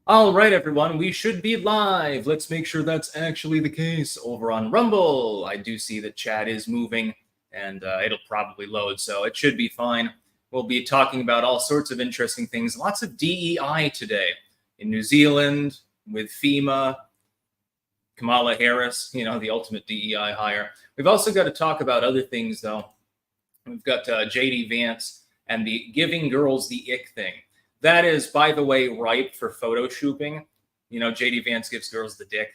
All right, everyone, we should be live. Let's make sure that's actually the case over on Rumble. I do see that chat is moving and it'll probably load, so it should be fine. We'll be talking about all sorts of interesting things. Lots of DEI today in New Zealand with FEMA, Kamala Harris, the ultimate DEI hire. We've also got to talk about other things, though. We've got JD Vance and the giving girls the ick thing. That is, by the way, ripe for photo shooting. JD Vance gives girls the dick.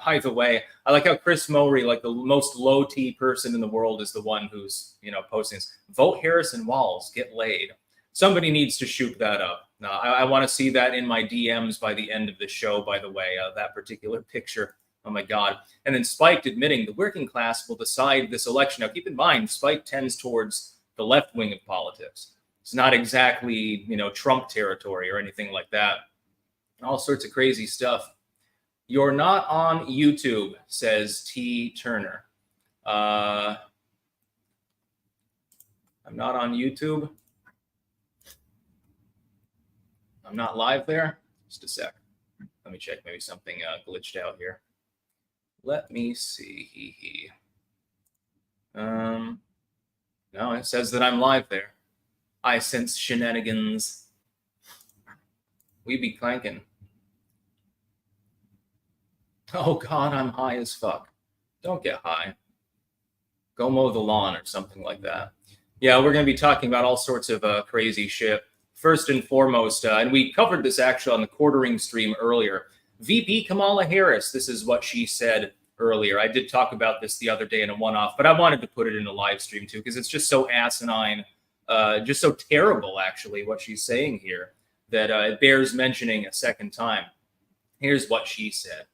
By the way, I like how Chris Mowry, like the most low T person in the world, is the one who's, posting this. Vote Harrison Walls, get laid. Somebody needs to shoot that up. Now, I want to see that in my DMs by the end of the show, by the way, that particular picture. Oh my God. And then Spike admitting the working class will decide this election. Now, keep in mind, Spike tends towards the left wing of politics. It's not exactly, Trump territory or anything like that. All sorts of crazy stuff. You're not on YouTube, says T. Turner. I'm not on YouTube. I'm not live there. Just a sec. Let me check. Maybe something glitched out here. Let me see. No, it says that I'm live there. I sense shenanigans. We be clanking. Oh God, I'm high as fuck. Don't get high. Go mow the lawn or something like that. Yeah, we're going to be talking about all sorts of crazy shit. First and foremost, and we covered this actually on the quartering stream earlier, VP Kamala Harris, this is what she said earlier. I did talk about this the other day in a one-off, but I wanted to put it in a live stream too, because it's just so asinine, just so terrible, actually, what she's saying here, that it bears mentioning a second time. Here's what she said.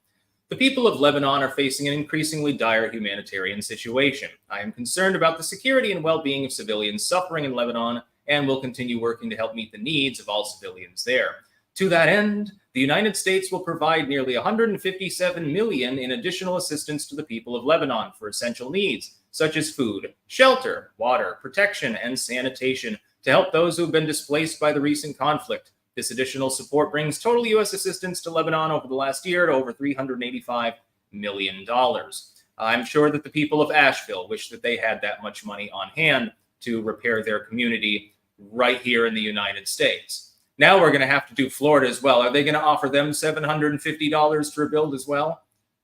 The people of Lebanon are facing an increasingly dire humanitarian situation. I am concerned about the security and well-being of civilians suffering in Lebanon and will continue working to help meet the needs of all civilians there. To that end, the United States will provide nearly $157 million in additional assistance to the people of Lebanon for essential needs, such as food, shelter, water, protection, and sanitation, to help those who have been displaced by the recent conflict. This additional support brings total U.S. assistance to Lebanon over the last year to over $385 million. I'm sure that the people of Asheville wish that they had that much money on hand to repair their community right here in the United States. Now we're going to have to do Florida as well. Are they going to offer them $750 to rebuild as well?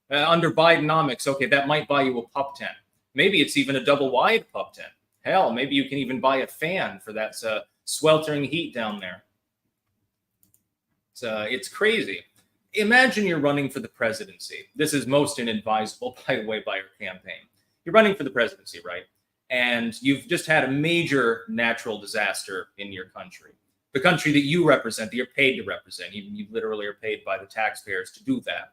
Under Bidenomics, okay, that might buy you a pup tent. Maybe it's even a double wide pup tent. Hell, maybe you can even buy a fan for that sweltering heat down there. It's crazy. Imagine you're running for the presidency. This is most inadvisable, by the way, by your campaign. You're running for the presidency, right? And you've just had a major natural disaster in your country. The country that you represent, that you're paid to represent. You literally are paid by the taxpayers to do that.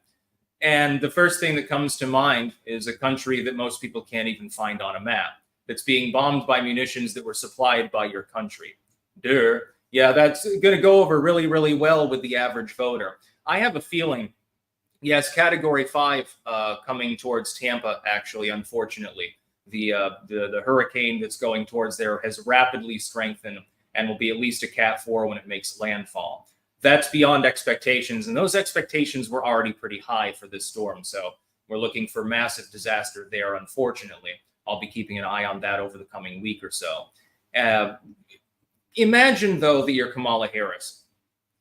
And the first thing that comes to mind is a country that most people can't even find on a map, that's being bombed by munitions that were supplied by your country. Duh. Yeah, that's going to go over really, really well with the average voter. I have a feeling, yes, Category 5 coming towards Tampa, actually, unfortunately. The hurricane that's going towards there has rapidly strengthened and will be at least a Cat 4 when it makes landfall. That's beyond expectations, and those expectations were already pretty high for this storm, so we're looking for massive disaster there, unfortunately. I'll be keeping an eye on that over the coming week or so. Imagine, though, that you're Kamala Harris.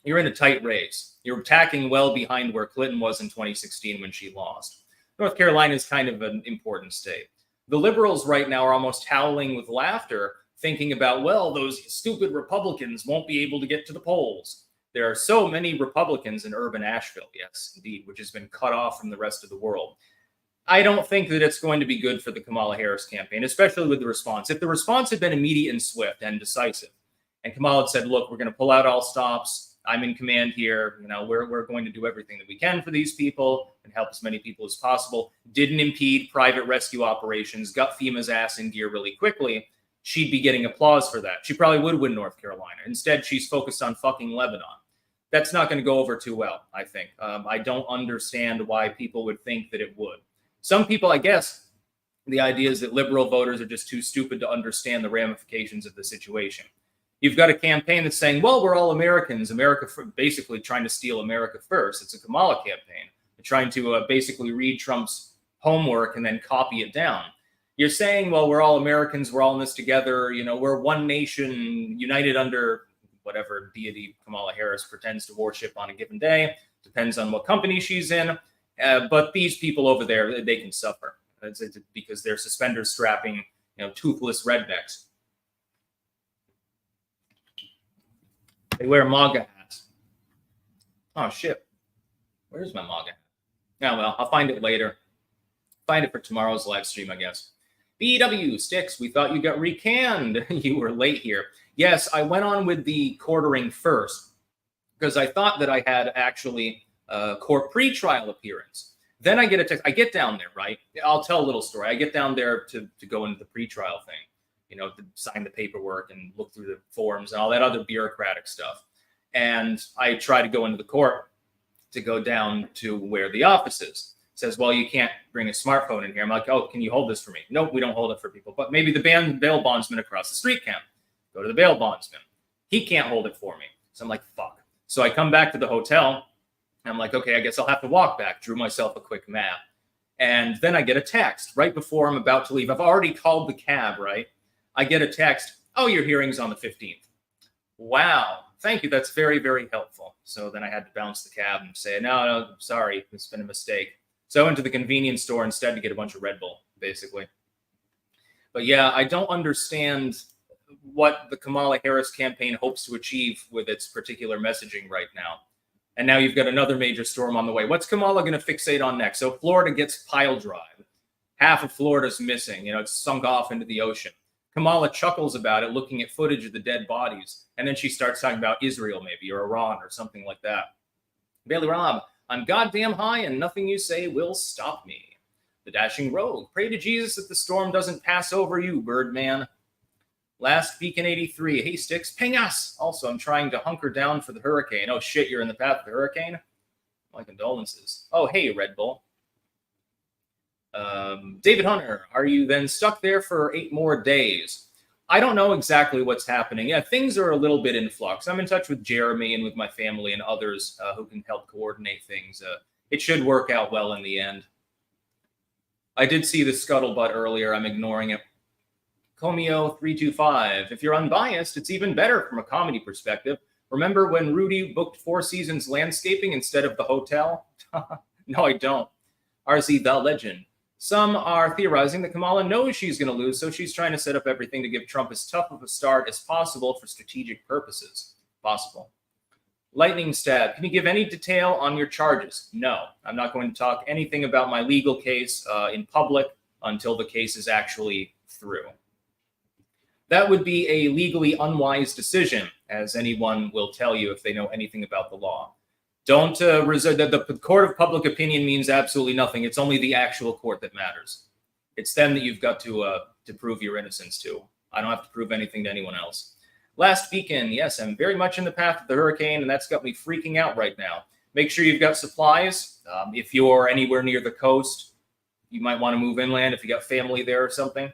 You're in a tight race. You're tacking well behind where Clinton was in 2016 when she lost. North Carolina is kind of an important state. The liberals right now are almost howling with laughter, thinking about, well, those stupid Republicans won't be able to get to the polls. There are so many Republicans in urban Asheville, yes, indeed, which has been cut off from the rest of the world. I don't think that it's going to be good for the Kamala Harris campaign, especially with the response. If the response had been immediate and swift and decisive, and Kamala had said, look, we're going to pull out all stops. I'm in command here. We're going to do everything that we can for these people and help as many people as possible. Didn't impede private rescue operations, got FEMA's ass in gear really quickly. She'd be getting applause for that. She probably would win North Carolina. Instead, she's focused on fucking Lebanon. That's not going to go over too well, I think. I don't understand why people would think that it would. Some people, I guess, the idea is that liberal voters are just too stupid to understand the ramifications of the situation. You've got a campaign that's saying, well, we're all Americans, basically trying to steal America first. It's a Kamala campaign. They're trying to basically read Trump's homework and then copy it down. You're saying, well, we're all Americans, we're all in this together, we're one nation united under whatever deity Kamala Harris pretends to worship on a given day. Depends on what company she's in. But these people over there, they can suffer. It's because they're suspender strapping, toothless rednecks. They wear MAGA hats. Oh, shit. Where's my MAGA hat? Oh, well, I'll find it later. Find it for tomorrow's live stream, I guess. BW, Sticks, we thought you got recanned. You were late here. Yes, I went on with the quartering first because I thought that I had actually a court pretrial appearance. Then I get a text. I get down there, right? I'll tell a little story. I get down there to go into the pretrial thing. To sign the paperwork and look through the forms and all that other bureaucratic stuff. And I try to go into the court to go down to where the office is. It says, well, you can't bring a smartphone in here. I'm like, oh, can you hold this for me? Nope, we don't hold it for people. But maybe the bail bondsman across the street can. Go to the bail bondsman. He can't hold it for me. So I'm like, fuck. So I come back to the hotel. And I'm like, okay, I guess I'll have to walk back. Drew myself a quick map. And then I get a text right before I'm about to leave. I've already called the cab, right? I get a text, oh, your hearing's on the 15th. Wow, thank you. That's very, very helpful. So then I had to bounce the cab and say, no, sorry, it's been a mistake. So I went to the convenience store instead to get a bunch of Red Bull, basically. But yeah, I don't understand what the Kamala Harris campaign hopes to achieve with its particular messaging right now. And now you've got another major storm on the way. What's Kamala going to fixate on next? So Florida gets pile drive. Half of Florida's missing. It's sunk off into the ocean. Kamala chuckles about it, looking at footage of the dead bodies. And then she starts talking about Israel, maybe, or Iran, or something like that. Bailey Rob, I'm goddamn high, and nothing you say will stop me. The Dashing Rogue, pray to Jesus that the storm doesn't pass over you, Birdman. Last Beacon 83, hey, Sticks, ping us. Also, I'm trying to hunker down for the hurricane. Oh, shit, you're in the path of the hurricane? My condolences. Oh, hey, Red Bull. David Hunter, are you then stuck there for 8 more days? I don't know exactly what's happening. Yeah, things are a little bit in flux. I'm in touch with Jeremy and with my family and others who can help coordinate things. It should work out well in the end. I did see the scuttlebutt earlier. I'm ignoring it. Comio325, if you're unbiased, it's even better from a comedy perspective. Remember when Rudy booked 4 Seasons landscaping instead of the hotel? No, I don't. RZ the Legend. Some are theorizing that Kamala knows she's going to lose, so she's trying to set up everything to give Trump as tough of a start as possible for strategic purposes. Possible. Lightning Stab, can you give any detail on your charges? No, I'm not going to talk anything about my legal case in public until the case is actually through. That would be a legally unwise decision, as anyone will tell you if they know anything about the law. Don't the court of public opinion means absolutely nothing. It's only the actual court that matters. It's them that you've got to prove your innocence to. I don't have to prove anything to anyone else. Last Beacon, yes, I'm very much in the path of the hurricane, and that's got me freaking out right now. Make sure you've got supplies. If you're anywhere near the coast, you might want to move inland if you got family there or something.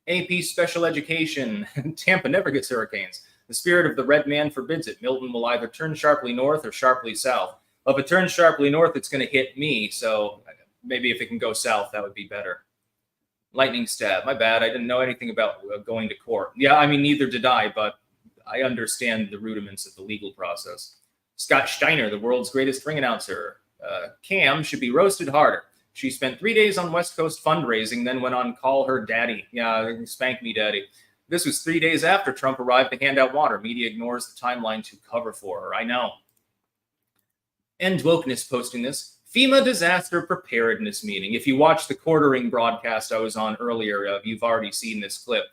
AP Special Education, Tampa never gets hurricanes. The spirit of the red man forbids it. Milton will either turn sharply north or sharply south. Well, if it turns sharply north, it's going to hit me. So maybe if it can go south, that would be better. Lightning Stab. My bad. I didn't know anything about going to court. Yeah, I mean, neither did I, but I understand the rudiments of the legal process. Scott Steiner, the world's greatest ring announcer. Cam should be roasted harder. She spent 3 days on West Coast fundraising, then went on Call Her Daddy. Yeah, spank me, Daddy. This was 3 days after Trump arrived to hand out water. Media ignores the timeline to cover for her. I know. End Wokeness posting this. FEMA disaster preparedness meeting. If you watched the quartering broadcast I was on earlier, you've already seen this clip.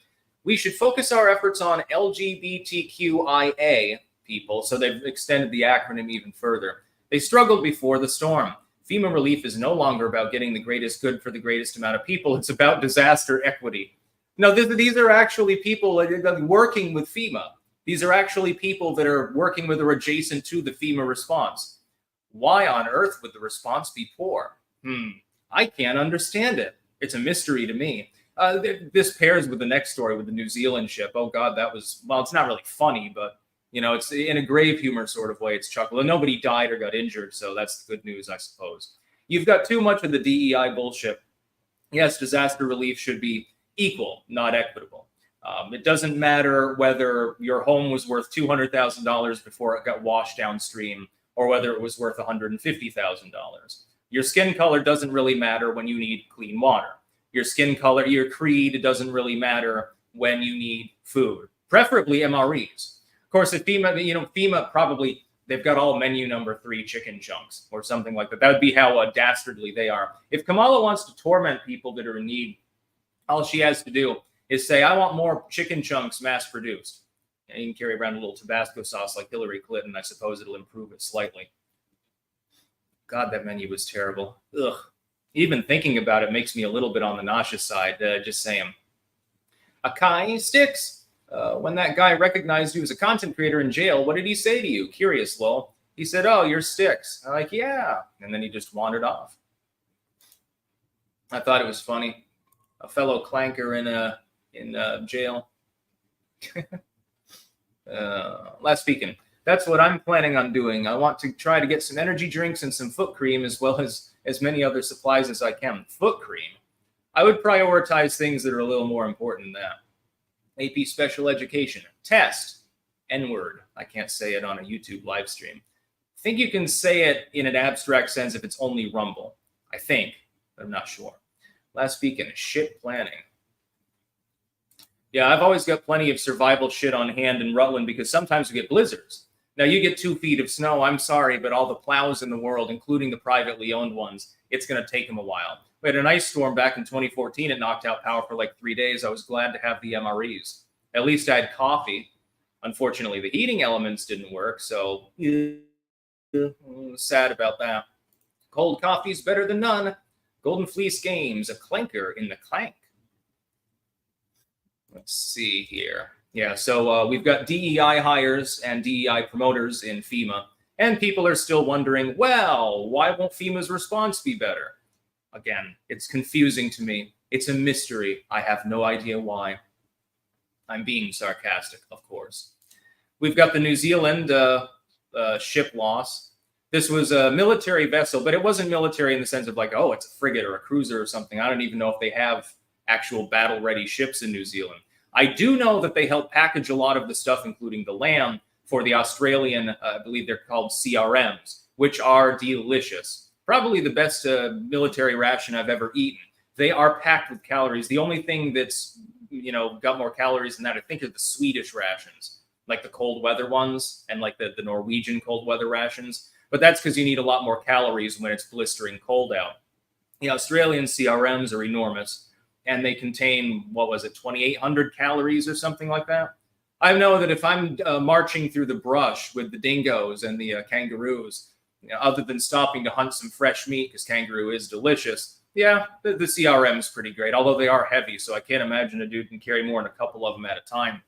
We should focus our efforts on LGBTQIA people, so they've extended the acronym even further. They struggled before the storm. FEMA relief is no longer about getting the greatest good for the greatest amount of people. It's about disaster equity. No, these are actually people working with FEMA. These are actually people that are working with or adjacent to the FEMA response. Why on earth would the response be poor? I can't understand it. It's a mystery to me. This pairs with the next story with the New Zealand ship. Oh God, that was, well, it's not really funny, but it's in a grave humor sort of way. It's chuckle. And nobody died or got injured, so that's the good news, I suppose. You've got too much of the DEI bullshit. Yes, disaster relief should be equal, not equitable. It doesn't matter whether your home was worth $200,000 before it got washed downstream or whether it was worth $150,000. Your skin color doesn't really matter when you need clean water. Your skin color, your creed doesn't really matter when you need food, preferably MREs. Of course, if FEMA probably, they've got all menu number 3 chicken chunks or something like that. That would be how dastardly they are. If Kamala wants to torment people that are in need, all she has to do is say, I want more chicken chunks mass produced. And you can carry around a little Tabasco sauce like Hillary Clinton. I suppose it'll improve it slightly. God, that menu was terrible. Ugh. Even thinking about it makes me a little bit on the nauseous side, just saying. Akai Sticks. When that guy recognized you as a content creator in jail, what did he say to you? Curious, lol. He said, oh, you're Sticks. I'm like, yeah. And then he just wandered off. I thought it was funny. A fellow clanker in jail. Last speaking. That's what I'm planning on doing. I want to try to get some energy drinks and some foot cream as well as many other supplies as I can. Foot cream? I would prioritize things that are a little more important than that. AP Special Education. Test. N-word. I can't say it on a YouTube live stream. I think you can say it in an abstract sense if it's only Rumble. I think, but I'm not sure. Last speaking. Shit planning. Yeah, I've always got plenty of survival shit on hand in Rutland because sometimes we get blizzards. Now, you get 2 feet of snow, I'm sorry, but all the plows in the world, including the privately owned ones, it's going to take them a while. We had an ice storm back in 2014. It knocked out power for like 3 days. I was glad to have the MREs. At least I had coffee. Unfortunately, the heating elements didn't work, so sad about that. Cold coffee's better than none. Golden Fleece Games, a clanker in the clank. Let's see here. Yeah, so we've got DEI hires and DEI promoters in FEMA, and people are still wondering, well, why won't FEMA's response be better? Again, it's confusing to me. It's a mystery. I have no idea why. I'm being sarcastic, of course. We've got the New Zealand ship loss. This was a military vessel, but it wasn't military in the sense of like, oh, it's a frigate or a cruiser or something. I don't even know if they have actual battle-ready ships in New Zealand. I do know that they help package a lot of the stuff, including the lamb, for the Australian, I believe they're called CRMs, which are delicious. Probably the best military ration I've ever eaten. They are packed with calories. The only thing that's, got more calories than that, I think, are the Swedish rations, like the cold weather ones and like the Norwegian cold weather rations. But that's because you need a lot more calories when it's blistering cold out. The Australian CRMs are enormous. And they contain, 2,800 calories or something like that? I know that if I'm marching through the brush with the dingoes and the kangaroos, other than stopping to hunt some fresh meat, because kangaroo is delicious, yeah, the CRM is pretty great, although they are heavy, so I can't imagine a dude can carry more than a couple of them at a time,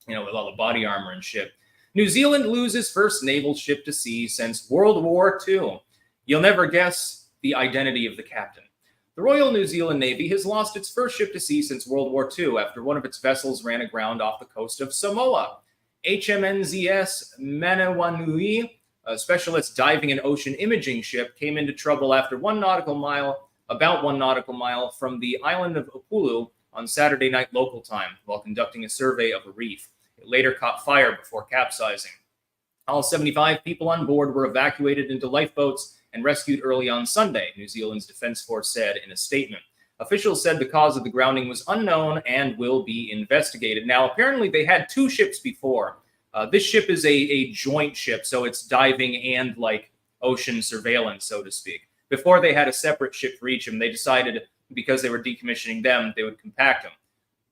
with all the body armor and shit. New Zealand loses first naval ship to sea since World War II. You'll never guess the identity of the captain. The Royal New Zealand Navy has lost its first ship to sea since World War II after one of its vessels ran aground off the coast of Samoa. HMNZS Manawanui, a specialist diving and ocean imaging ship, came into trouble after about 1 nautical mile from the island of Upolu on Saturday night local time while conducting a survey of a reef. It later caught fire before capsizing. All 75 people on board were evacuated into lifeboats and rescued early on Sunday, New Zealand's Defence Force said in a statement. Officials said the cause of the grounding was unknown and will be investigated. Now, apparently they had 2 ships before. This ship is a joint ship, so it's diving and like ocean surveillance, so to speak. Before they had a separate ship for each of them. They decided because they were decommissioning them, they would compact them.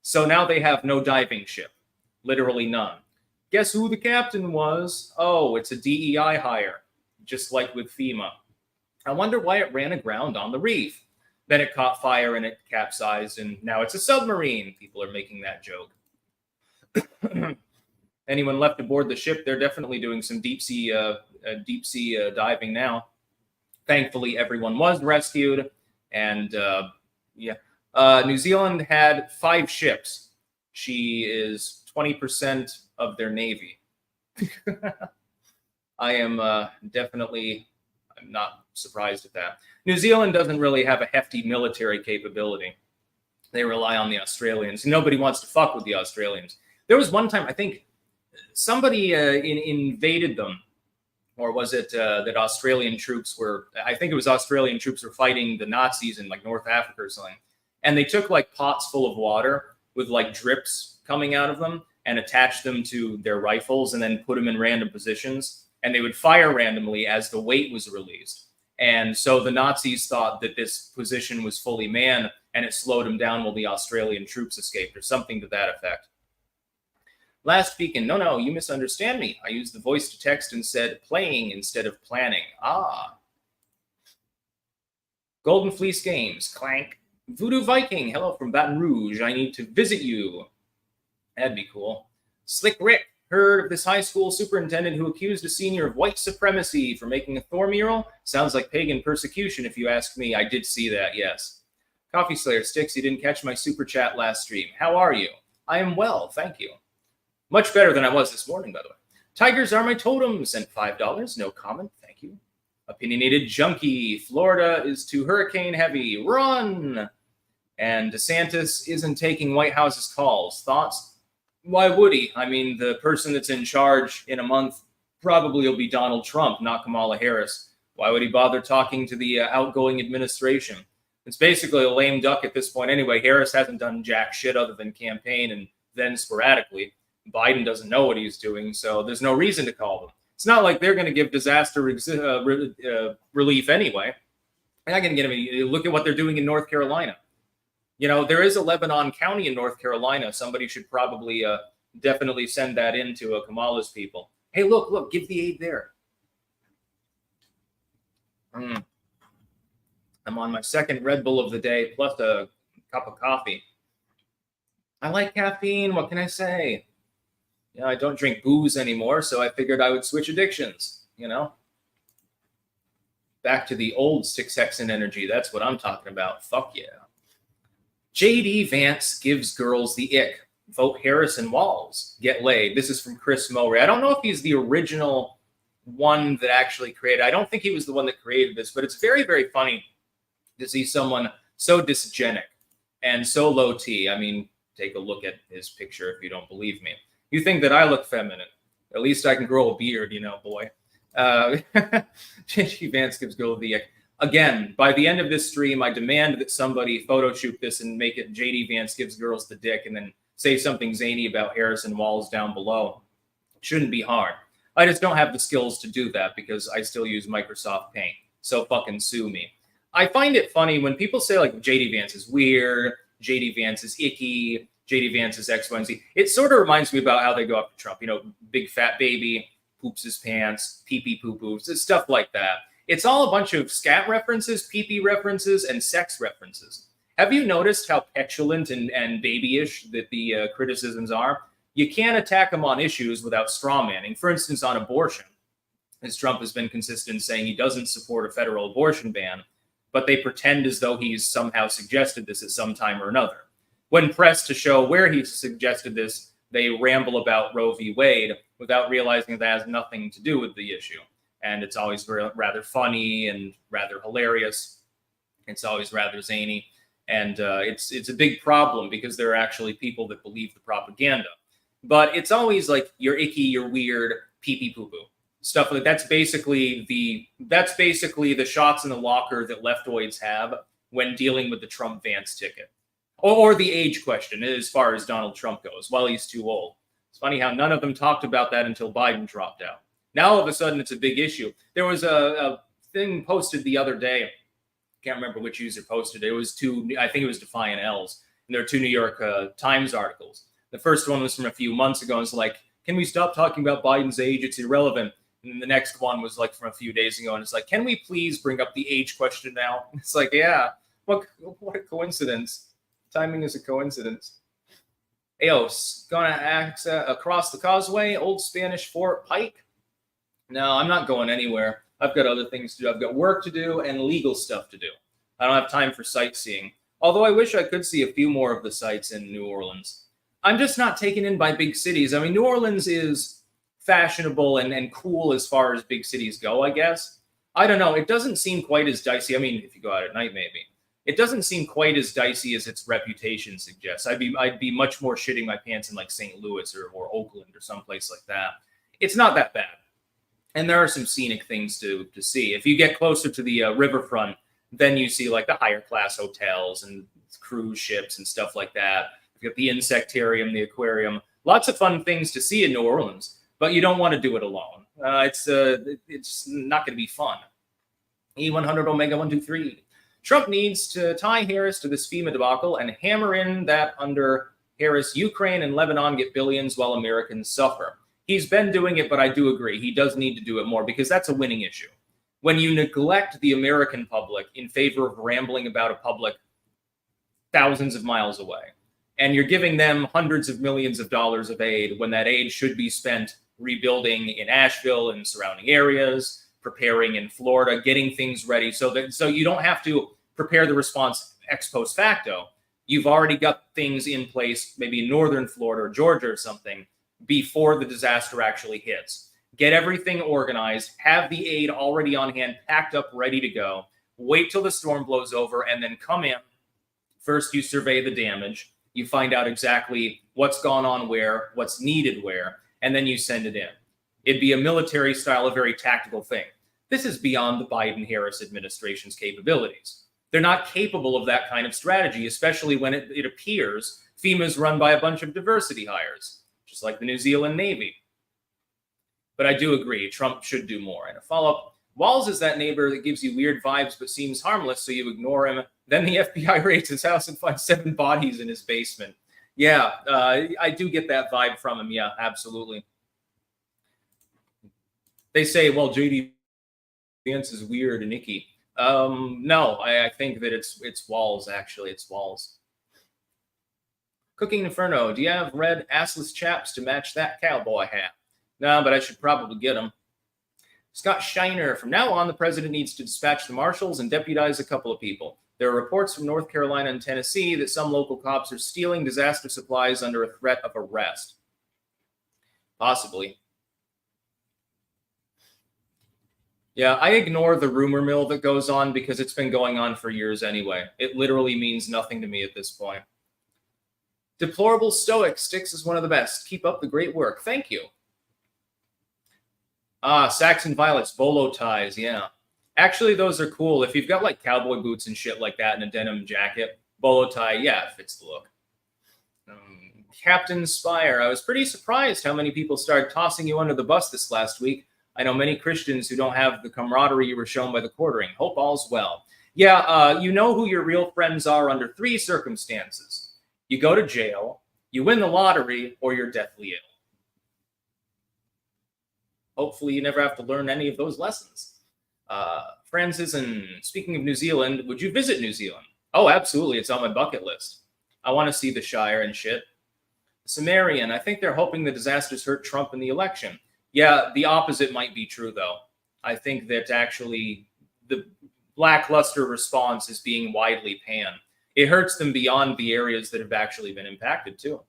So now they have no diving ship, literally none. Guess who the captain was? Oh, it's a DEI hire, just like with FEMA. I wonder why it ran aground on the reef. Then it caught fire and it capsized, and now it's a submarine. People are making that joke. Anyone left aboard the ship, they're definitely doing some deep sea diving now. Thankfully, everyone was rescued, and New Zealand had 5 ships. She is 20% of their navy. I am I'm not surprised at that. New Zealand doesn't really have a hefty military capability. They rely on the Australians. Nobody wants to fuck with the Australians. There was one time, I think, somebody invaded them, or was it that Australian troops were? I think it was Australian troops were fighting the Nazis in like North Africa or something, and they took like pots full of water with like drips coming out of them and attached them to their rifles and then put them in random positions, and they would fire randomly as the weight was released. And so the Nazis thought that this position was fully manned, and it slowed them down while the Australian troops escaped, or something to that effect. Last weekend, no, you misunderstand me. I used the voice to text and said playing instead of planning. Ah. Golden Fleece Games, clank. Voodoo Viking, hello from Baton Rouge. I need to visit you. That'd be cool. Slick Rick, heard of this high school superintendent who accused a senior of white supremacy for making a Thor mural? Sounds like pagan persecution if you ask me. I did see that, yes. Coffee Slayer Sticks, you didn't catch my super chat last stream. How are you? I am well, thank you. Much better than I was this morning, by the way. Tigers are my totem, sent $5. No comment, thank you. Opinionated Junkie, Florida is too hurricane heavy. Run! And DeSantis isn't taking White House's calls. Thoughts? Why would he? I mean, the person that's in charge in a month probably will be Donald Trump, not Kamala Harris. Why would he bother talking to the outgoing administration? It's basically a lame duck at this point anyway. Harris hasn't done jack shit other than campaign and then sporadically. Biden doesn't know what he's doing, so there's no reason to call them. It's not like they're going to give disaster relief anyway. They're not going to get him. Look at what they're doing in North Carolina. You know, there is a Lebanon County in North Carolina. Somebody should probably definitely send that in to Kamala's people. Hey, look, give the aid there. I'm on my second Red Bull of the day, plus a cup of coffee. I like caffeine. What can I say? You know, I don't drink booze anymore, so I figured I would switch addictions, you know? Back to the old 6X in energy. That's what I'm talking about. Fuck yeah. JD Vance gives girls the ick. Vote Harrison Walls. Get laid. This is from Chris Mowry. I don't know if he's the original one that actually created. I don't think he was the one that created this, but it's very, very funny to see someone so dysgenic and so low T. I mean, take a look at his picture if you don't believe me. You think that I look feminine. At least I can grow a beard, you know, boy. JD Vance gives girls the ick. Again, by the end of this stream, I demand that somebody photoshoot this and make it JD Vance gives girls the dick and then say something zany about Harrison Walls down below. It shouldn't be hard. I just don't have the skills to do that because I still use Microsoft Paint. So fucking sue me. I find it funny when people say like JD Vance is weird, JD Vance is icky, JD Vance is X, Y, and Z. It sort of reminds me about how they go after Trump. You know, big fat baby, poops his pants, pee-pee poo-poos, stuff like that. It's all a bunch of scat references, pee-pee references, and sex references. Have you noticed how petulant and babyish that the criticisms are? You can't attack them on issues without strawmanning. For instance, on abortion, as Trump has been consistent in saying he doesn't support a federal abortion ban, but they pretend as though he's somehow suggested this at some time or another. When pressed to show where he suggested this, they ramble about Roe v. Wade without realizing that has nothing to do with the issue. And it's always rather funny and rather hilarious. It's always rather zany. And it's a big problem because there are actually people that believe the propaganda. But it's always like, you're icky, you're weird, pee-pee poo-poo. Stuff like that's basically the shots in the locker that leftoids have when dealing with the Trump Vance ticket. Or the age question as far as Donald Trump goes. Well, he's too old. It's funny how none of them talked about that until Biden dropped out. Now, all of a sudden, it's a big issue. There was a thing posted the other day. Can't remember which user posted it. It was I think it was Defiant L's. And there are 2 New York Times articles. The first one was from a few months ago. And it's like, can we stop talking about Biden's age? It's irrelevant. And then the next one was like from a few days ago. And it's like, can we please bring up the age question now? It's like, yeah, what a coincidence. Timing is a coincidence. Eos, gonna access across the causeway, Old Spanish Fort Pike. No, I'm not going anywhere. I've got other things to do. I've got work to do and legal stuff to do. I don't have time for sightseeing. Although I wish I could see a few more of the sites in New Orleans. I'm just not taken in by big cities. I mean, New Orleans is fashionable and cool as far as big cities go, I guess. I don't know. It doesn't seem quite as dicey. I mean, if you go out at night, maybe. It doesn't seem quite as dicey as its reputation suggests. I'd be much more shitting my pants in like St. Louis or Oakland or someplace like that. It's not that bad. And there are some scenic things to see. If you get closer to the riverfront, then you see like the higher class hotels and cruise ships and stuff like that. You got the insectarium, the aquarium, lots of fun things to see in New Orleans, but you don't want to do it alone. It's not going to be fun. E100 Omega 123. Trump needs to tie Harris to this FEMA debacle and hammer in that under Harris, Ukraine and Lebanon get billions while Americans suffer. He's been doing it, but I do agree. He does need to do it more because that's a winning issue. When you neglect the American public in favor of rambling about a public thousands of miles away, and you're giving them hundreds of millions of dollars of aid when that aid should be spent rebuilding in Asheville and surrounding areas, preparing in Florida, getting things ready so you don't have to prepare the response ex post facto. You've already got things in place, maybe in northern Florida or Georgia or something, before the disaster actually hits. Get everything organized, have the aid already on hand, packed up, ready to go. Wait till the storm blows over and then come in. First, you survey the damage. You find out exactly what's gone on where, what's needed where, and then you send it in. It'd be a military style, a very tactical thing. This is beyond the Biden-Harris administration's capabilities. They're not capable of that kind of strategy, especially when it appears FEMA is run by a bunch of diversity hires, just like the New Zealand Navy. But I do agree, Trump should do more. And a follow-up, Walz is that neighbor that gives you weird vibes but seems harmless, so you ignore him. Then the FBI raids his house and finds 7 bodies in his basement. Yeah, I do get that vibe from him. Yeah, absolutely. They say, well, JD Vance is weird and icky. No, I think that it's Walz, actually. It's Walz. Cooking Inferno, do you have red assless chaps to match that cowboy hat? No, but I should probably get them. Scott Shiner, from now on, the president needs to dispatch the marshals and deputize a couple of people. There are reports from North Carolina and Tennessee that some local cops are stealing disaster supplies under a threat of arrest. Possibly. Yeah, I ignore the rumor mill that goes on because it's been going on for years anyway. It literally means nothing to me at this point. Deplorable Stoic, Styx is one of the best. Keep up the great work. Thank you. Saxon Violets, bolo ties, yeah. Actually, those are cool. If you've got like cowboy boots and shit like that and a denim jacket, bolo tie, yeah, it fits the look. Captain Spire, I was pretty surprised how many people started tossing you under the bus this last week. I know many Christians who don't have the camaraderie you were shown by the quartering. Hope all's well. Yeah, you know who your real friends are under 3 circumstances. You go to jail, you win the lottery, or you're deathly ill. Hopefully you never have to learn any of those lessons. Francis, and speaking of New Zealand, would you visit New Zealand? Oh, absolutely. It's on my bucket list. I want to see the Shire and shit. Sumerian, I think they're hoping the disasters hurt Trump in the election. Yeah, the opposite might be true, though. I think that actually the lackluster response is being widely panned. It hurts them beyond the areas that have actually been impacted, too.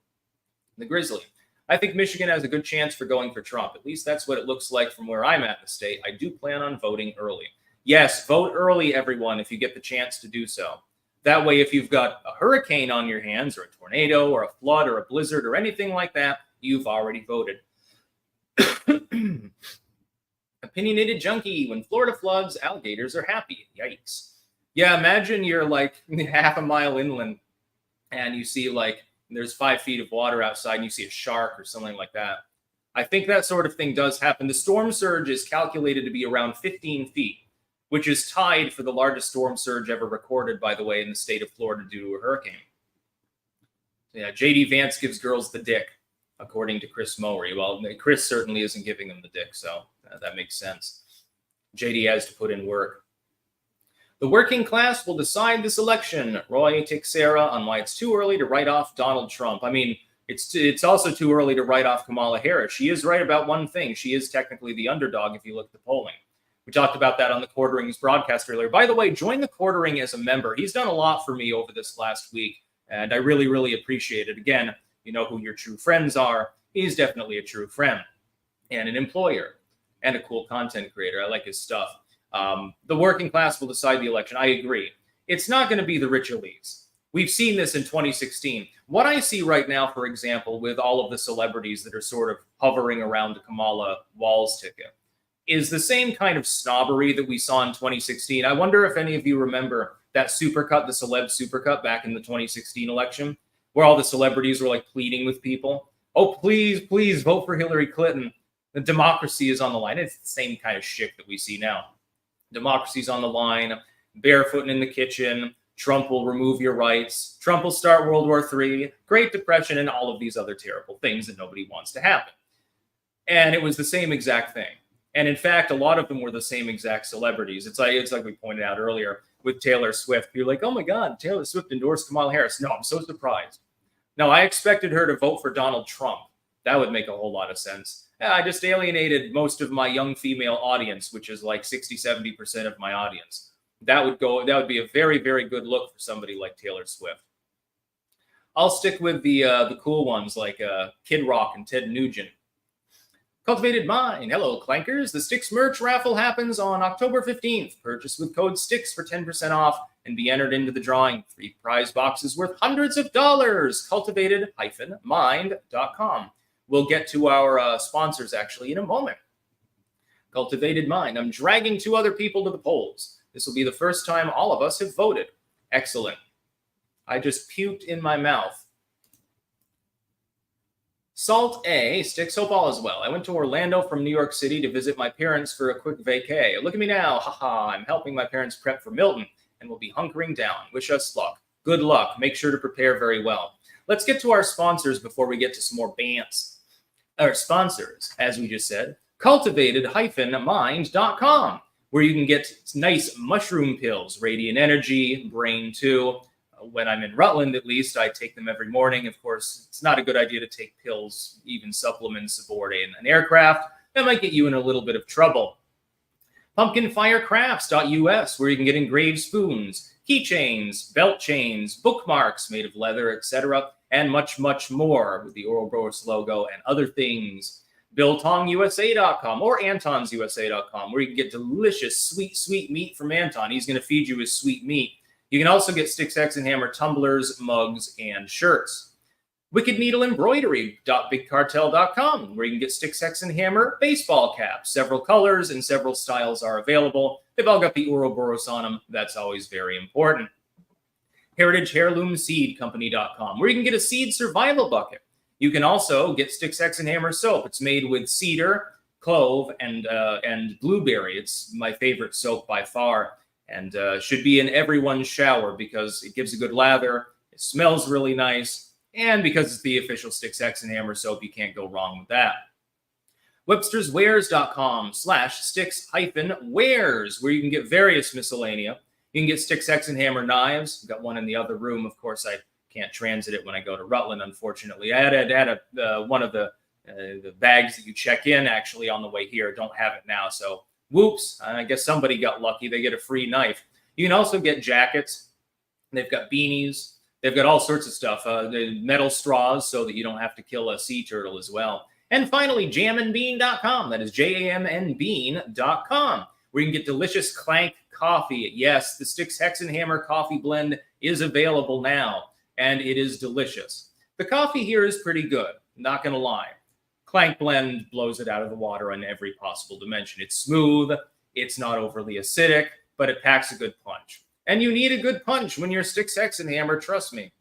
The Grizzly. I think Michigan has a good chance for going for Trump. At least that's what it looks like from where I'm at in the state. I do plan on voting early. Yes, vote early, everyone, if you get the chance to do so. That way, if you've got a hurricane on your hands, or a tornado, or a flood, or a blizzard, or anything like that, you've already voted. Opinionated Junkie, when Florida floods, alligators are happy. Yikes. Yeah, imagine you're like half a mile inland, and you see like, there's 5 feet of water outside and you see a shark or something like that. I think that sort of thing does happen. The storm surge is calculated to be around 15 feet, which is tied for the largest storm surge ever recorded, by the way, in the state of Florida due to a hurricane. Yeah, JD Vance gives girls the dick, according to Chris Mowry. Well, Chris certainly isn't giving them the dick, so that makes sense. JD has to put in work. The working class will decide this election. Roy Teixeira on why it's too early to write off Donald Trump. I mean, it's also too early to write off Kamala Harris. She is right about one thing. She is technically the underdog if you look at the polling. We talked about that on the Quartering's broadcast earlier. By the way, join the Quartering as a member. He's done a lot for me over this last week, and I really, really appreciate it. Again, you know who your true friends are. He's definitely a true friend and an employer and a cool content creator. I like his stuff. The working class will decide the election. I agree. It's not going to be the rich elites. We've seen this in 2016. What I see right now, for example, with all of the celebrities that are sort of hovering around the Kamala Walls ticket, is the same kind of snobbery that we saw in 2016. I wonder if any of you remember that supercut, the celeb supercut back in the 2016 election, where all the celebrities were like pleading with people. Oh, please, please vote for Hillary Clinton. The democracy is on the line. It's the same kind of shit that we see now. Democracy's on the line, barefooting in the kitchen. Trump will remove your rights. Trump will start World War III, Great Depression, and all of these other terrible things that nobody wants to happen. And it was the same exact thing. And in fact, a lot of them were the same exact celebrities. It's like we pointed out earlier with Taylor Swift. You're like, oh my God, Taylor Swift endorsed Kamala Harris. No, I'm so surprised. No, I expected her to vote for Donald Trump. That would make a whole lot of sense. I just alienated most of my young female audience, which is like 60-70% of my audience. That would be a very, very good look for somebody like Taylor Swift. I'll stick with the cool ones like Kid Rock and Ted Nugent. Cultivated Mind. Hello, Clankers. The Styx merch raffle happens on October 15th. Purchase with code STIX for 10% off and be entered into the drawing. 3 prize boxes worth hundreds of dollars. Cultivated-mind.com. We'll get to our sponsors actually in a moment. Cultivated Mind. I'm dragging 2 other people to the polls. This will be the first time all of us have voted. Excellent. I just puked in my mouth. Salt A, Sticks, hope all is well. I went to Orlando from New York City to visit my parents for a quick vacay. Look at me now. Haha, I'm helping my parents prep for Milton and will be hunkering down. Wish us luck. Good luck. Make sure to prepare very well. Let's get to our sponsors before we get to some more bants. Our sponsors, as we just said, cultivated-mind.com, where you can get nice mushroom pills, Radiant Energy, Brain 2. When I'm in Rutland, at least, I take them every morning. Of course, it's not a good idea to take pills, even supplements aboard an aircraft. That might get you in a little bit of trouble. Pumpkinfirecrafts.us, where you can get engraved spoons, keychains, belt chains, bookmarks made of leather, etc., and much, much more with the Ouroboros logo and other things. BillTongUSA.com or AntonsUSA.com, where you can get delicious, sweet, sweet meat from Anton. He's going to feed you his sweet meat. You can also get Sticks, X, and Hammer tumblers, mugs, and shirts. WickedNeedleEmbroidery.BigCartel.com, where you can get Sticks, X, and Hammer baseball caps. Several colors and several styles are available. They've all got the Ouroboros on them. That's always very important. HeritageHeirloomSeedCompany.com, where you can get a seed survival bucket. You can also get Sticks, X, and Hammer soap. It's made with cedar, clove, and blueberry. It's my favorite soap by far. And should be in everyone's shower because it gives a good lather, it smells really nice, and because it's the official Sticks, X, and Hammer soap, you can't go wrong with that. Websterswares.com/sticks-wares, where you can get various miscellanea. You can get Sticks, X, and Hammer knives. We've got one in the other room. Of course, I can't transit it when I go to Rutland, unfortunately. I had one of the bags that you check in actually on the way here. Don't have it now, so whoops, I guess somebody got lucky. They get a free knife. You can also get jackets. They've got beanies. They've got all sorts of stuff. Metal straws so that you don't have to kill a sea turtle as well. And finally, jamandbean.com. That is jamnbean.com, where you can get delicious Clank coffee. Yes, the Sticks, Hex, and Hammer coffee blend is available now, and it is delicious. The coffee here is pretty good, not going to lie. Clank blend blows it out of the water on every possible dimension. It's smooth, it's not overly acidic, but it packs a good punch. And you need a good punch when you're Sticks, X, and Hammer, trust me.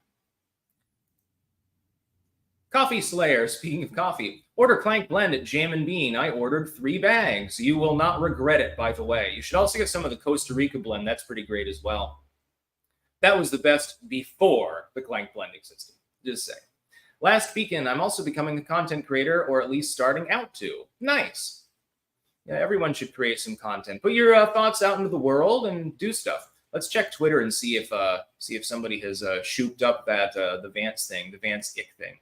Coffee Slayer, speaking of coffee, order Clank blend at Jam and Bean. I ordered 3 bags. You will not regret it, by the way. You should also get some of the Costa Rica blend. That's pretty great as well. That was the best before the Clank blend existed, just saying. Last weekend, I'm also becoming a content creator, or at least starting out to. Nice. Yeah, everyone should create some content. Put your thoughts out into the world and do stuff. Let's check Twitter and see if somebody has shooped up that the Vance thing, the Vance ick thing.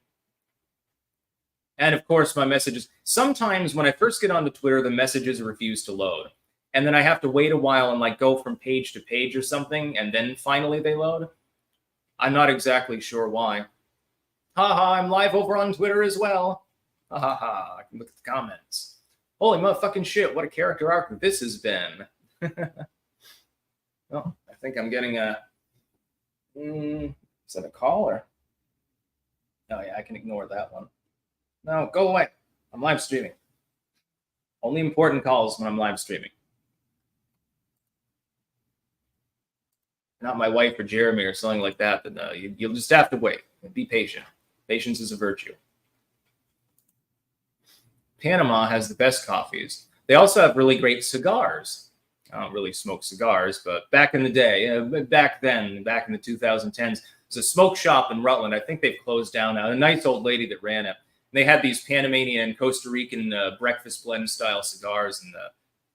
And of course, my messages. Sometimes when I first get onto Twitter, the messages refuse to load. and then I have to wait a while and like go from page to page or something, and then finally they load. I'm not exactly sure why. Haha, I'm live over on Twitter as well. Ha ha ha, I can look at the comments. Holy motherfucking shit, what a character arc this has been. Oh, I think I'm getting a... is that a call or... Oh yeah, I can ignore that one. No, go away. I'm live streaming. Only important calls when I'm live streaming. Not my wife or Jeremy or something like that, then you'll just have to wait. Be patient. Patience is a virtue. Panama has the best coffees. They also have really great cigars. I don't really smoke cigars, but back in the day, back then, back in the 2010s, it's a smoke shop in Rutland. I think they've closed down now. A nice old lady that ran it. They had these Panamanian and Costa Rican breakfast blend style cigars, and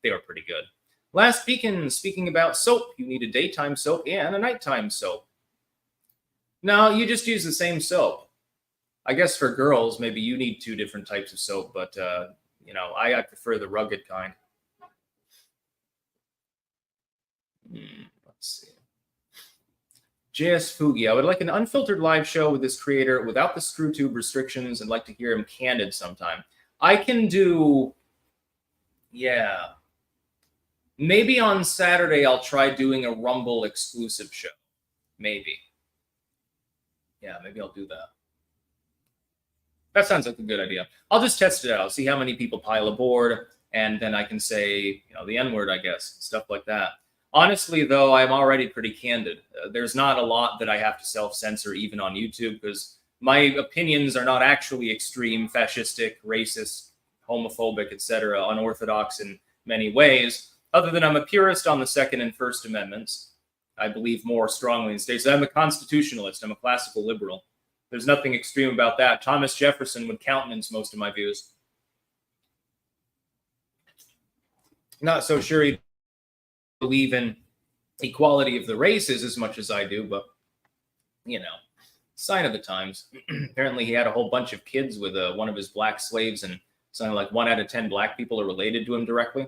they were pretty good. Last weekend, speaking about soap, you need a daytime soap and a nighttime soap. No, you just use the same soap. I guess for girls, maybe you need two different types of soap, but I prefer the rugged kind. Let's see. JS Fugi, I would like an unfiltered live show with this creator without the screw tube restrictions and like to hear him candid sometime. I can do, yeah. Maybe on Saturday I'll try doing a Rumble exclusive show. Maybe. Yeah, maybe I'll do that. That sounds like a good idea. I'll just test it out, see how many people pile aboard, and then I can say, the N-word, I guess, stuff like that. Honestly, though, I'm already pretty candid. There's not a lot that I have to self-censor even on YouTube because my opinions are not actually extreme, fascistic, racist, homophobic, etc., unorthodox in many ways, other than I'm a purist on the Second and First Amendments. I believe more strongly in states. I'm a constitutionalist. I'm a classical liberal. There's nothing extreme about that. Thomas Jefferson would countenance most of my views. Not so sure he believe in equality of the races as much as I do, but, sign of the times. Apparently he had a whole bunch of kids with one of his black slaves, and something like 1 out of 10 black people are related to him directly.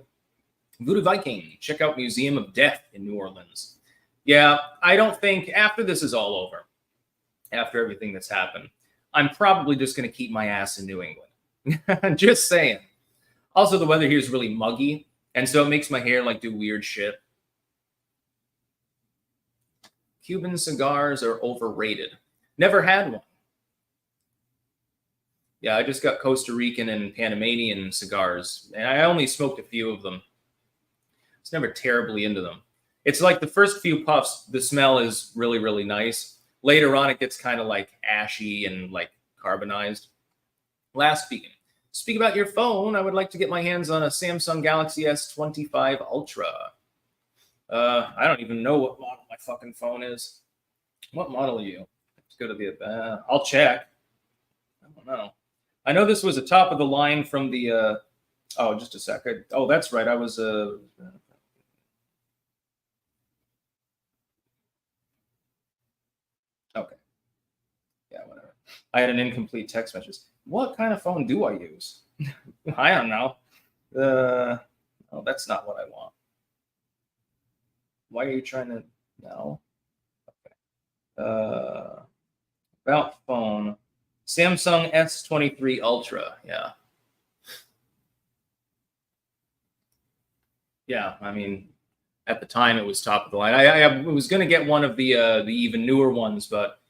Voodoo Viking, check out Museum of Death in New Orleans. Yeah, I don't think, after this is all over, after everything that's happened, I'm probably just going to keep my ass in New England. Just saying. Also, the weather here is really muggy, and so it makes my hair do weird shit. Cuban cigars are overrated. Never had one. Yeah, I just got Costa Rican and Panamanian cigars, and I only smoked a few of them. I was never terribly into them. It's like the first few puffs, the smell is really, really nice. Later on, it gets kind of ashy and carbonized. Last weekend, speak about your phone. I would like to get my hands on a Samsung Galaxy S25 Ultra. I don't even know what model my fucking phone is. What model are you? Let's go to the, I'll check. I don't know. I know this was a top of the line from the, oh, just a sec. Oh, that's right. I was, okay. Yeah, whatever. I had an incomplete text message. What kind of phone do I use? I don't know. Oh, that's not what I want. Why are you trying to? No. Okay. About phone. Samsung S23 Ultra. Yeah. Yeah. I mean, at the time it was top of the line. I was going to get one of the even newer ones, but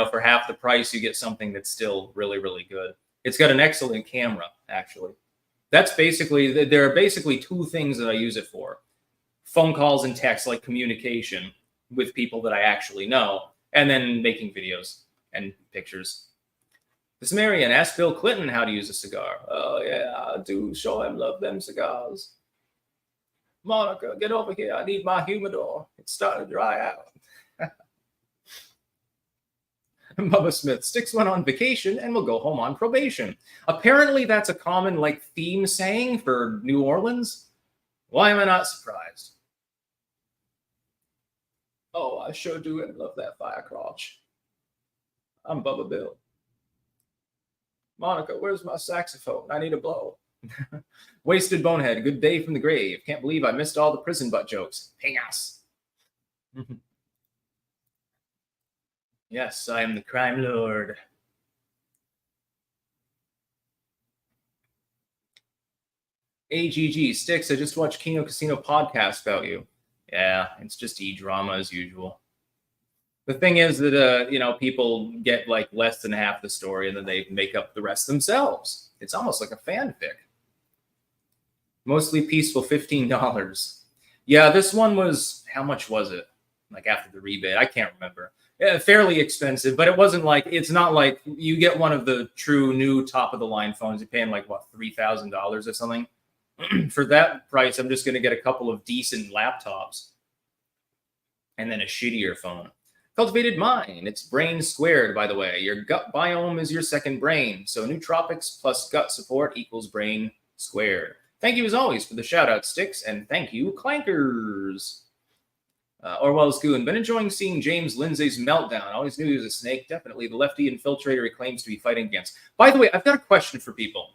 for half the price you get something that's still really, really good. It's got an excellent camera, actually. That's basically, there are basically two things that I use it for. Phone calls and texts, like communication with people that I actually know, and then making videos and pictures. This Marion asked Bill Clinton how to use a cigar. Oh, yeah, I do show him love them cigars. Monica, get over here. I need my humidor. It's starting to dry out. Bubba Smith, Sticks went on vacation and will go home on probation. Apparently that's a common theme saying for New Orleans. Why am I not surprised? Oh, I sure do love that fire crotch. I'm Bubba Bill. Monica, where's my saxophone? I need a blow. Wasted Bonehead, good day from the grave. Can't believe I missed all the prison butt jokes. Pingas. Yes, I am the crime lord. AGG, Sticks, I just watched Kino Casino podcast about you. Yeah, it's just E-drama as usual. The thing is that, people get like less than half the story and then they make up the rest themselves. It's almost like a fanfic. Mostly peaceful, $15. Yeah, this one was, how much was it? Like after the rebate, I can't remember. Yeah, fairly expensive, but it's not like you get one of the true new top of the line phones. You're paying like what, $3,000 or something. For that price, I'm just going to get a couple of decent laptops and then a shittier phone. Cultivated Mind, it's brain squared, by the way. Your gut biome is your second brain. So nootropics plus gut support equals brain squared. Thank you as always for the shout out, Sticks, and thank you, Clankers. Orwell's Goon, been enjoying seeing James Lindsay's meltdown. Always knew he was a snake. Definitely the lefty infiltrator he claims to be fighting against. By the way, I've got a question for people,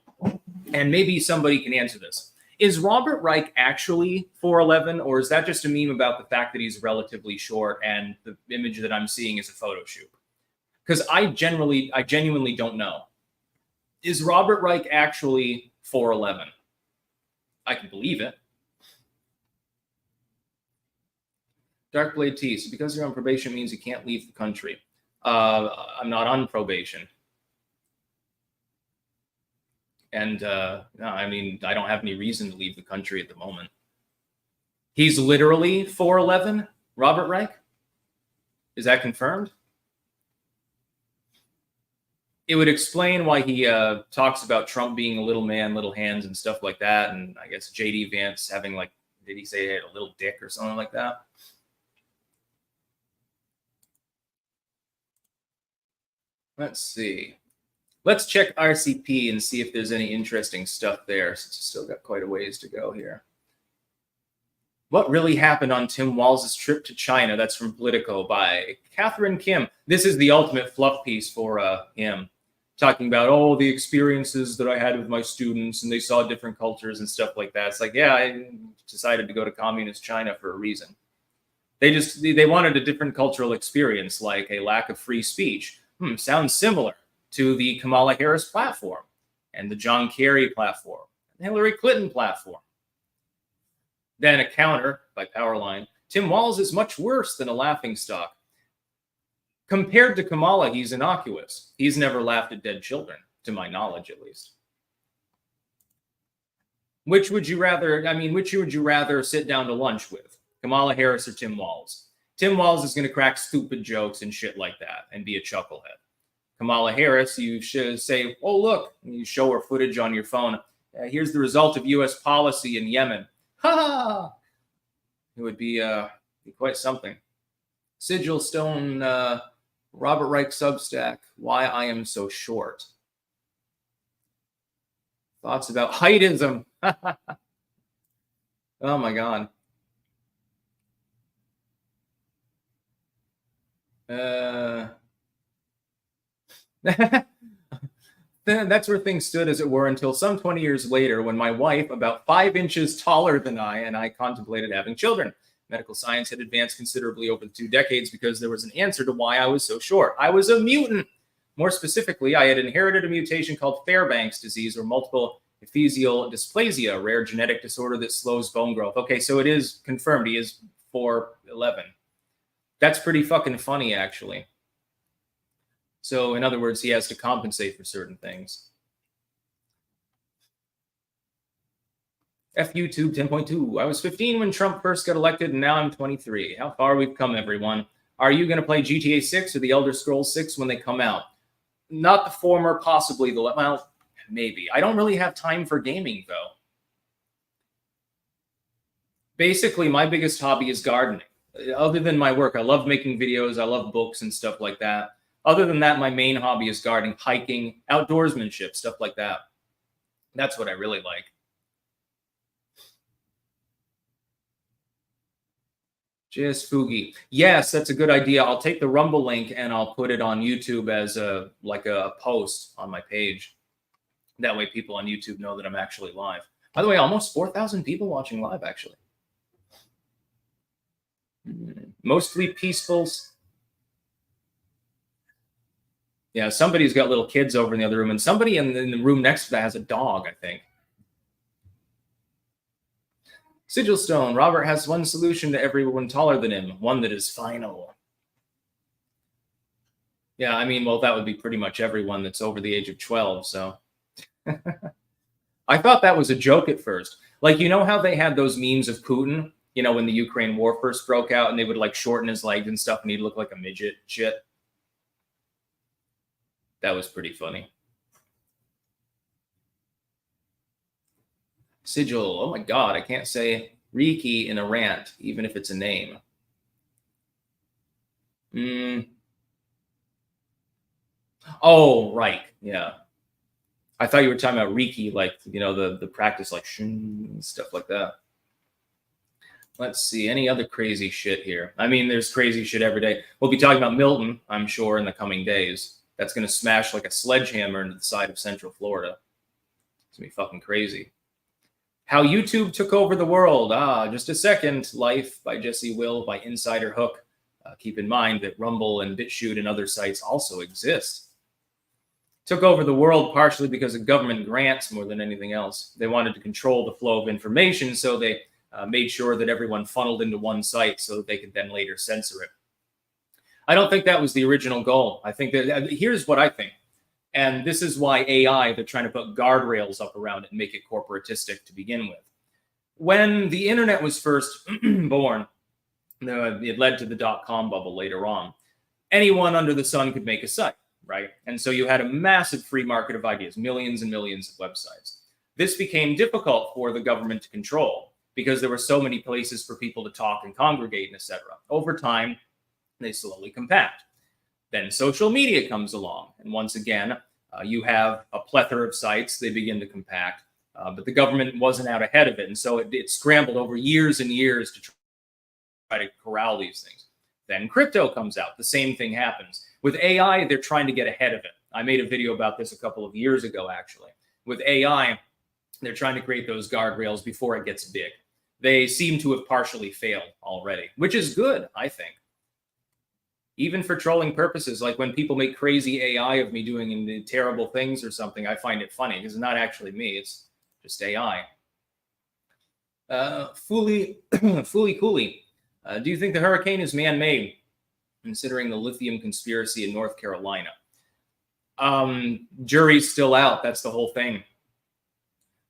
and maybe somebody can answer this. Is Robert Reich actually 4'11", or is that just a meme about the fact that he's relatively short and the image that I'm seeing is a photo shoot? Because I genuinely don't know. Is Robert Reich actually 4'11"? I can believe it. Darkblade T, so because you're on probation means you can't leave the country. I'm not on probation. And no, I mean, I don't have any reason to leave the country at the moment. He's literally 4'11", Robert Reich? Is that confirmed? It would explain why he talks about Trump being a little man, little hands and stuff like that. And I guess J.D. Vance having like, did he say he had a little dick or something like that? Let's see. Let's check RCP and see if there's any interesting stuff there, since it's still got quite a ways to go here. What really happened on Tim Walz' trip to China? That's from Politico by Catherine Kim. This is the ultimate fluff piece for him, talking about, the experiences that I had with my students, and they saw different cultures and stuff like that. It's like, yeah, I decided to go to communist China for a reason. They wanted a different cultural experience, like a lack of free speech. Sounds similar to the Kamala Harris platform and the John Kerry platform, and the Hillary Clinton platform. Then a counter by Powerline. Tim Walz is much worse than a laughingstock. Compared to Kamala, he's innocuous. He's never laughed at dead children, to my knowledge, at least. Which would you rather sit down to lunch with? Kamala Harris or Tim Walz? Tim Walz is going to crack stupid jokes and shit like that and be a chucklehead. Kamala Harris, you should say, oh, look, and you show her footage on your phone. Here's the result of U.S. policy in Yemen. Ha! It would be quite something. Sigil Stone, Robert Reich Substack, Why I Am So Short. Thoughts about heightism. Oh, my God. That's where things stood, as it were, until some 20 years later, when my wife, about 5 inches taller than I contemplated having children. Medical science had advanced considerably over the 2 decades because there was an answer to why I was so short. I was a mutant. More specifically, I had inherited a mutation called Fairbanks disease, or multiple epiphyseal dysplasia, a rare genetic disorder that slows bone growth. Okay, so it is confirmed. He is 4'11". That's pretty fucking funny, actually. So, in other words, he has to compensate for certain things. F YouTube 10.2. I was 15 when Trump first got elected, and now I'm 23. How far we've come, everyone. Are you going to play GTA 6 or the Elder Scrolls 6 when they come out? Not the former, possibly the... Well, maybe. I don't really have time for gaming, though. Basically, my biggest hobby is gardening. Other than my work, I love making videos. I love books and stuff like that. Other than that, my main hobby is gardening, hiking, outdoorsmanship, stuff like that. That's what I really like. JS Fugi. Yes, that's a good idea. I'll take the Rumble link and I'll put it on YouTube as a post on my page. That way people on YouTube know that I'm actually live. By the way, almost 4,000 people watching live, actually. Mostly peaceful. Yeah, somebody's got little kids over in the other room, and somebody in the room next to that has a dog, I think. Sigil Stone, Robert has one solution to everyone taller than him, one that is final. Yeah, I mean, well, that would be pretty much everyone that's over the age of 12, so. I thought that was a joke at first. Like, you know how they had those memes of Putin, you know, when the Ukraine war first broke out, and they would like shorten his legs and stuff, and he'd look like a midget shit? That was pretty funny. Sigil, oh my God, I can't say Riki in a rant, even if it's a name. Oh, right, yeah. I thought you were talking about Riki, like, you know, the practice, like, stuff like that. Let's see, any other crazy shit here? I mean, there's crazy shit every day. We'll be talking about Milton, I'm sure, in the coming days. That's going to smash like a sledgehammer into the side of Central Florida. It's going to be fucking crazy. How YouTube took over the world. Just a second. Life by Jesse Will by Insider Hook. Keep in mind that Rumble and BitChute and other sites also exist. Took over the world partially because of government grants more than anything else. They wanted to control the flow of information, so they made sure that everyone funneled into one site so that they could then later censor it. I don't think that was the original goal. I think that here's what I think. And this is why AI, they're trying to put guardrails up around it and make it corporatistic to begin with. When the internet was first born, it led to the dot-com bubble later on. Anyone under the sun could make a site, right? And so you had a massive free market of ideas, millions and millions of websites. This became difficult for the government to control because there were so many places for people to talk and congregate, and etc. Over time, they slowly compact. Then social media comes along. And once again, you have a plethora of sites. They begin to compact. But the government wasn't out ahead of it. And so it scrambled over years and years to try to corral these things. Then crypto comes out. The same thing happens. With AI, they're trying to get ahead of it. I made a video about this a couple of years ago, actually. With AI, they're trying to create those guardrails before it gets big. They seem to have partially failed already, which is good, I think. Even for trolling purposes, like when people make crazy AI of me doing terrible things or something, I find it funny because it's not actually me. It's just AI. Fooly Cooley. Do you think the hurricane is man-made, considering the lithium conspiracy in North Carolina? Jury's still out. That's the whole thing.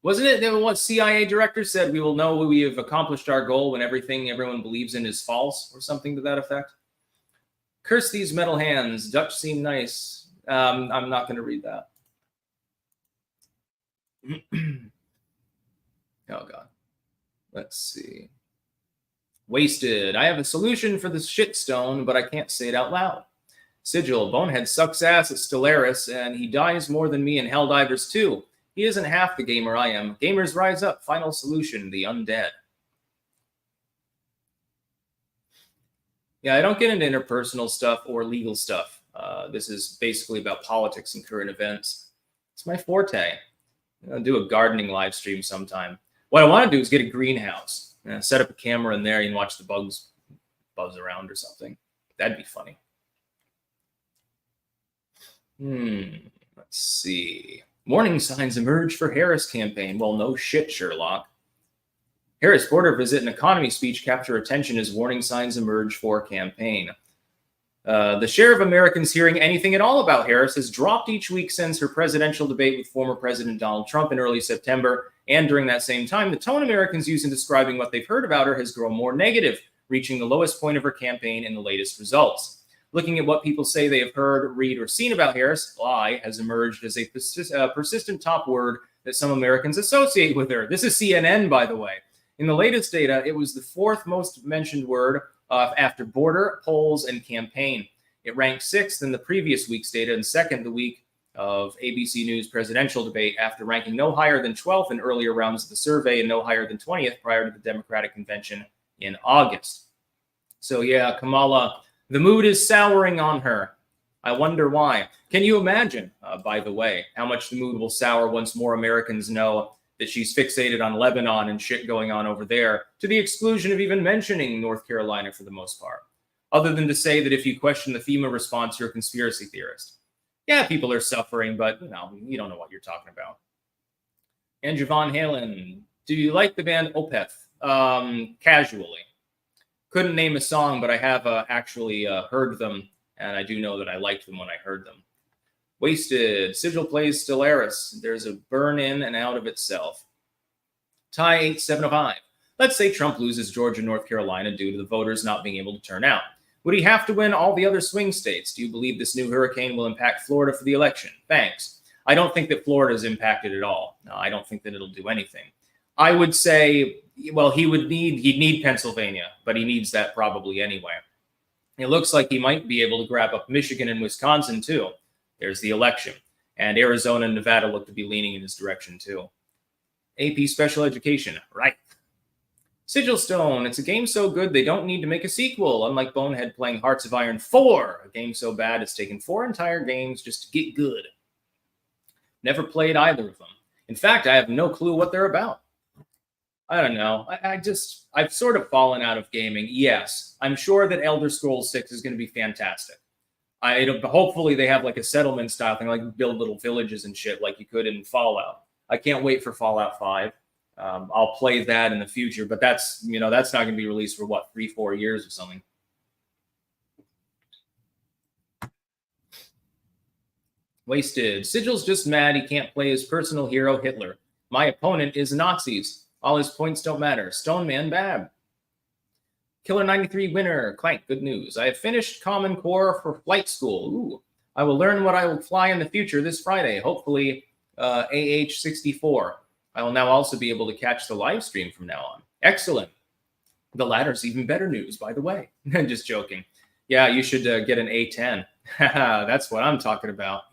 Wasn't it that what CIA director said, we will know we have accomplished our goal when everything everyone believes in is false, or something to that effect? Curse these metal hands. Dutch seem nice. I'm not going to read that. Oh, God. Let's see. Wasted. I have a solution for this shitstone, but I can't say it out loud. Sigil. Bonehead sucks ass at Stellaris, and he dies more than me in Helldivers too. He isn't half the gamer I am. Gamers rise up. Final solution. The undead. Yeah, I don't get into interpersonal stuff or legal stuff. This is basically about politics and current events. It's my forte. I'll do a gardening live stream sometime. What I want to do is get a greenhouse. Set up a camera in there and watch the bugs buzz around or something. That'd be funny. Let's see. Warning signs emerge for Harris campaign. Well, no shit, Sherlock. Harris border visit and economy speech capture attention as warning signs emerge for campaign. The share of Americans hearing anything at all about Harris has dropped each week since her presidential debate with former President Donald Trump in early September. And during that same time, the tone Americans use in describing what they've heard about her has grown more negative, reaching the lowest point of her campaign in the latest results. Looking at what people say they have heard, read, or seen about Harris, lie has emerged as a persistent top word that some Americans associate with her. This is CNN, by the way. In the latest data, it was the fourth most mentioned word after border, polls, and campaign. It ranked sixth in the previous week's data and second the week of ABC News presidential debate, after ranking no higher than 12th in earlier rounds of the survey and no higher than 20th prior to the Democratic convention in August. So yeah, Kamala, the mood is souring on her. I wonder why. Can you imagine, by the way, how much the mood will sour once more Americans know that she's fixated on Lebanon and shit going on over there, to the exclusion of even mentioning North Carolina for the most part? Other than to say that if you question the FEMA response, you're a conspiracy theorist. Yeah, people are suffering, but you don't know what you're talking about. And Javon Halen, do you like the band Opeth? Casually. Couldn't name a song, but I have actually heard them, and I do know that I liked them when I heard them. Wasted. Sigil plays Stellaris. There's a burn in and out of itself. Tie 8705. Let's say Trump loses Georgia and North Carolina due to the voters not being able to turn out. Would he have to win all the other swing states? Do you believe this new hurricane will impact Florida for the election? Thanks. I don't think that Florida is impacted at all. No, I don't think that it'll do anything. I would say, well, he'd need Pennsylvania, but he needs that probably anyway. It looks like he might be able to grab up Michigan and Wisconsin too. There's the election. And Arizona and Nevada look to be leaning in his direction too. AP Special Education, right. Sigil Stone, it's a game so good they don't need to make a sequel, unlike Bonehead playing Hearts of Iron 4, a game so bad it's taken 4 entire games just to get good. Never played either of them. In fact, I have no clue what they're about. I don't know. I've sort of fallen out of gaming. Yes, I'm sure that Elder Scrolls 6 is going to be fantastic. Hopefully they have like a settlement style thing, like build little villages and shit like you could in Fallout. I can't wait for Fallout 5. I'll play that in the future, but that's not going to be released for what, 3-4 years or something. Wasted. Sigil's just mad he can't play his personal hero Hitler. My opponent is Nazis. All his points don't matter. Stoneman Bab. Killer 93 winner. Clank, good news. I have finished Common Core for flight school. Ooh. I will learn what I will fly in the future this Friday. Hopefully AH-64. I will now also be able to catch the live stream from now on. Excellent. The latter's even better news, by the way. Just joking. Yeah, you should get an A-10. That's what I'm talking about.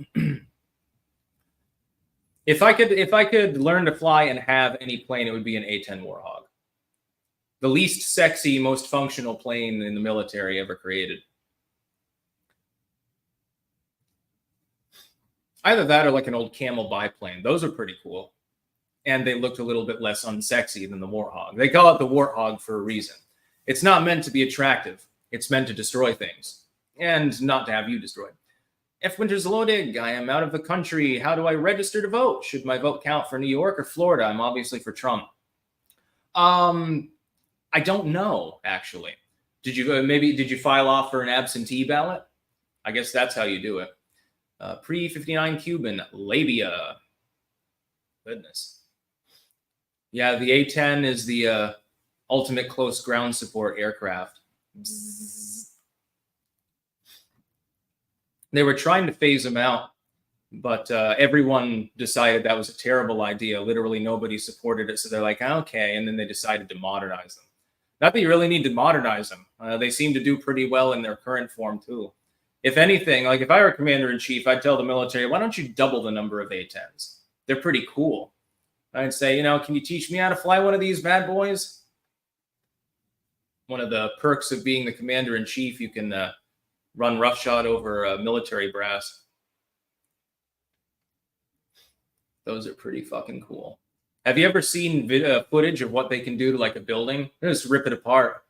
If I could learn to fly and have any plane, it would be an A-10 Warhog. The least sexy, most functional plane in the military ever created. Either that or like an old Camel biplane. Those are pretty cool. And they looked a little bit less unsexy than the Warthog. They call it the Warthog for a reason. It's not meant to be attractive. It's meant to destroy things. And not to have you destroyed. F. Winters Lodig, I am out of the country. How do I register to vote? Should my vote count for New York or Florida? I'm obviously for Trump. I don't know, actually. Did you file off for an absentee ballot? I guess that's how you do it. Pre-59 Cuban, labia. Goodness. Yeah, the A-10 is the ultimate close ground support aircraft. Bzzz. They were trying to phase them out, but everyone decided that was a terrible idea. Literally nobody supported it, so they're like, okay, and then they decided to modernize them. Not that you really need to modernize them. They seem to do pretty well in their current form, too. If anything, like if I were commander-in-chief, I'd tell the military, why don't you double the number of A-10s? They're pretty cool. I'd say, can you teach me how to fly one of these bad boys? One of the perks of being the commander-in-chief, you can run roughshod over military brass. Those are pretty fucking cool. Have you ever seen footage of what they can do to like a building? They just rip it apart.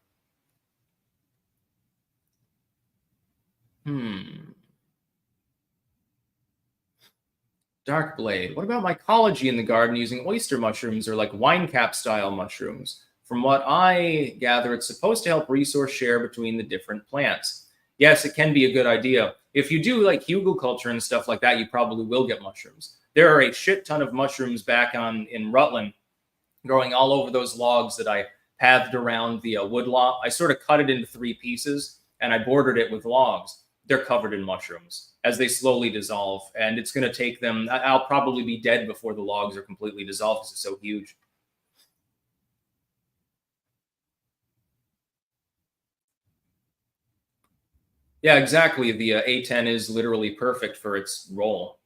Dark Blade. What about mycology in the garden using oyster mushrooms or like wine cap style mushrooms? From what I gather, it's supposed to help resource share between the different plants. Yes, it can be a good idea. If you do like hugelkultur and stuff like that, you probably will get mushrooms. There are a shit ton of mushrooms back in Rutland growing all over those logs that I pathed around the wood lot. I sort of cut it into 3 pieces and I bordered it with logs. They're covered in mushrooms as they slowly dissolve. And it's going to take them, I'll probably be dead before the logs are completely dissolved because it's so huge. Yeah, exactly. The A-10 is literally perfect for its role.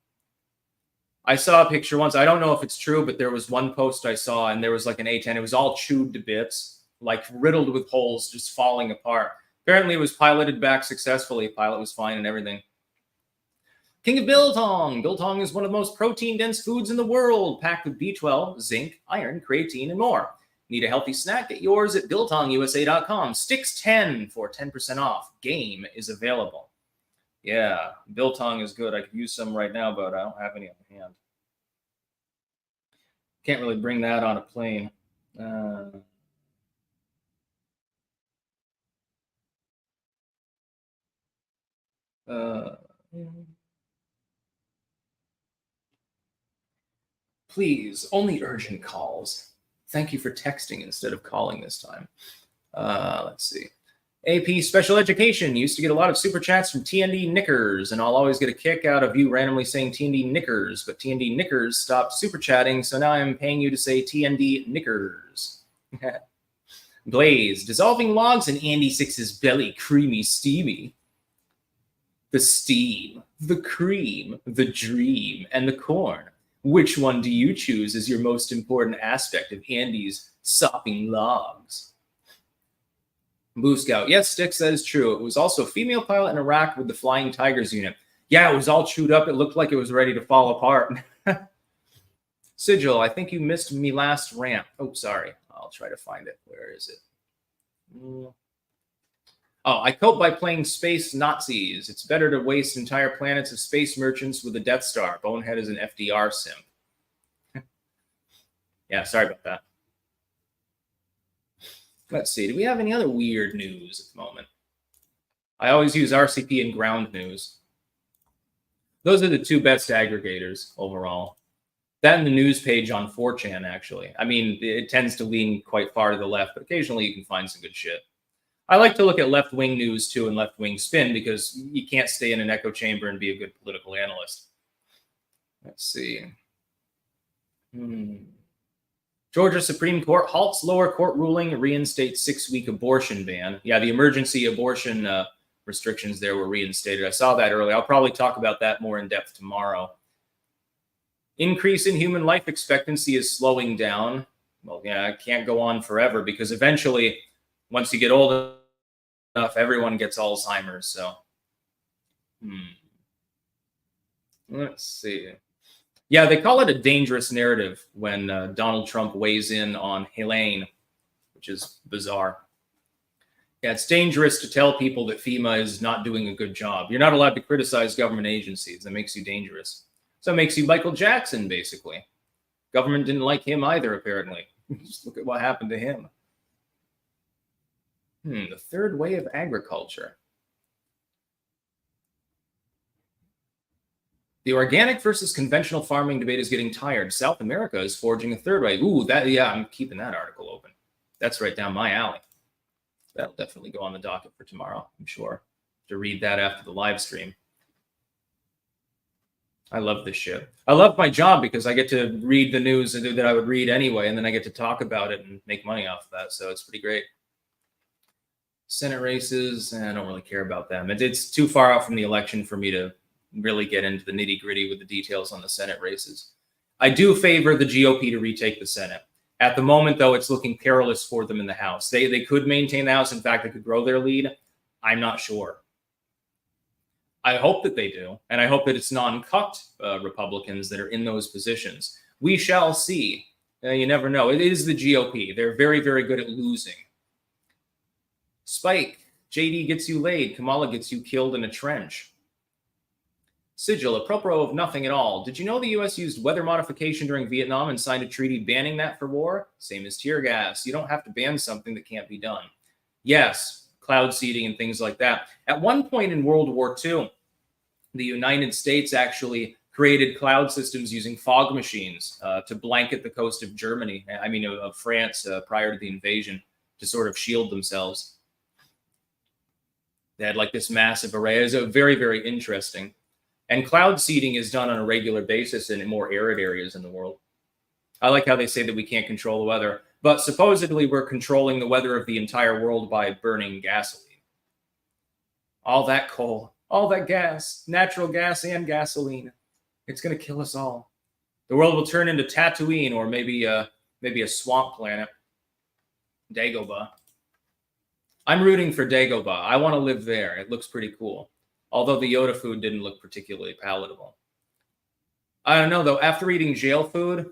I saw a picture once. I don't know if it's true, but there was one post I saw and there was like an A-10. It was all chewed to bits, like riddled with holes, just falling apart. Apparently it was piloted back successfully. Pilot was fine and everything. King of Biltong. Biltong is one of the most protein-dense foods in the world, packed with B12, zinc, iron, creatine, and more. Need a healthy snack? Get yours at BiltongUSA.com. Sticks 10 for 10% off. Game is available. Yeah, Biltong is good. I could use some right now, but I don't have any on hand. Can't really bring that on a plane. Please, only urgent calls. Thank you for texting instead of calling this time. Let's see. AP Special Education used to get a lot of super chats from TND Knickers, and I'll always get a kick out of you randomly saying TND Knickers, but TND Knickers stopped super chatting, so now I'm paying you to say TND Knickers. Blaze, dissolving logs in Andy Six's belly, creamy, steamy. The steam, the cream, the dream, and the corn. Which one do you choose as your most important aspect of Andy's sopping logs? Boo Scout, yes, Sticks, that is true. It was also a female pilot in Iraq with the Flying Tigers unit. Yeah, it was all chewed up. It looked like it was ready to fall apart. Sigil, I think you missed me last rant. Oh, sorry. I'll try to find it. Where is it? Oh, I cope by playing space Nazis. It's better to waste entire planets of space merchants with the Death Star. Bonehead is an FDR simp. Yeah, sorry about that. Let's see. Do we have any other weird news at the moment? I always use RCP and ground news. Those are the two best aggregators overall. That and the news page on 4chan, actually. I mean, it tends to lean quite far to the left, but occasionally you can find some good shit. I like to look at left-wing news, too, and left-wing spin, because you can't stay in an echo chamber and be a good political analyst. Let's see. Georgia Supreme Court halts lower court ruling, reinstates 6-week abortion ban. Yeah, the emergency abortion restrictions there were reinstated. I saw that earlier. I'll probably talk about that more in depth tomorrow. Increase in human life expectancy is slowing down. Well, yeah, it can't go on forever, because eventually, once you get old enough, everyone gets Alzheimer's. So, let's see. Yeah, they call it a dangerous narrative when Donald Trump weighs in on Helene, which is bizarre. Yeah, it's dangerous to tell people that FEMA is not doing a good job. You're not allowed to criticize government agencies. That makes you dangerous. So it makes you Michael Jackson, basically. Government didn't like him either, apparently. Just look at what happened to him. The third way of agriculture. The organic versus conventional farming debate is getting tired. South America is forging a third way. Ooh, yeah, I'm keeping that article open. That's right down my alley. That'll definitely go on the docket for tomorrow, I'm sure. To read that after the live stream. I love this shit. I love my job because I get to read the news that I would read anyway, and then I get to talk about it and make money off of that. So it's pretty great. Senate races, I don't really care about them. It's too far out from the election for me to really get into the nitty-gritty with the details on the Senate races. I do favor the GOP to retake the Senate. At the moment, though, it's looking perilous for them in the House. They could maintain the House. In fact, they could grow their lead. I'm not sure. I hope that they do, and I hope that it's non-cucked Republicans that are in those positions. We shall see. You never know. It is the GOP. They're very, very good at losing. Spike, JD gets you laid. Kamala gets you killed in a trench. Sigil, apropos of nothing at all. Did you know the U.S. used weather modification during Vietnam and signed a treaty banning that for war? Same as tear gas. You don't have to ban something that can't be done. Yes, cloud seeding and things like that. At one point in World War II, the United States actually created cloud systems using fog machines to blanket the coast of Germany, of France prior to the invasion, to sort of shield themselves. They had like this massive array. It was very, very interesting. And cloud seeding is done on a regular basis in more arid areas in the world. I like how they say that we can't control the weather, but supposedly we're controlling the weather of the entire world by burning gasoline. All that coal, all that gas, natural gas and gasoline. It's going to kill us all. The world will turn into Tatooine, or maybe a swamp planet. Dagobah. I'm rooting for Dagobah. I want to live there. It looks pretty cool. Although the Yoda food didn't look particularly palatable. I don't know, though. After eating jail food,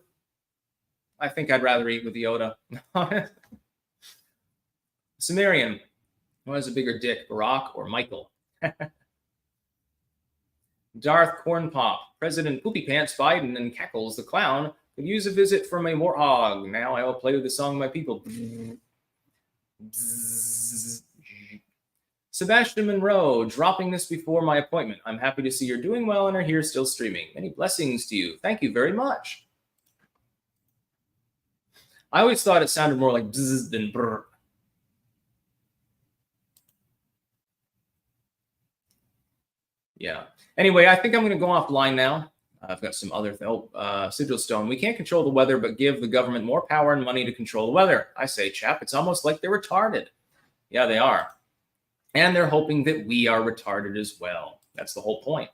I think I'd rather eat with Yoda. Sumerian, who has a bigger dick, Barack or Michael? Darth Corn Pop, President Poopy Pants Biden and Cackles the Clown could use a visit from a warthog. Now I will play with the song my people. Sebastian Monroe, dropping this before my appointment. I'm happy to see you're doing well and are here still streaming. Many blessings to you. Thank you very much. I always thought it sounded more like bzz than brr. Yeah. Anyway, I think I'm going to go offline now. I've got some other Sigil Stone. We can't control the weather, but give the government more power and money to control the weather. I say, chap, it's almost like they're retarded. Yeah, they are. And they're hoping that we are retarded as well. That's the whole point.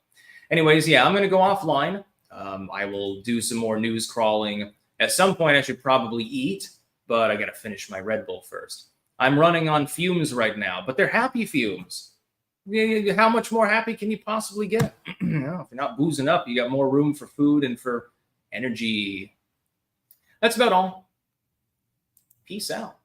Anyways, yeah, I'm going to go offline. I will do some more news crawling. At some point, I should probably eat, but I got to finish my Red Bull first. I'm running on fumes right now, but they're happy fumes. How much more happy can you possibly get? If you're not boozing up, you got more room for food and for energy. That's about all. Peace out.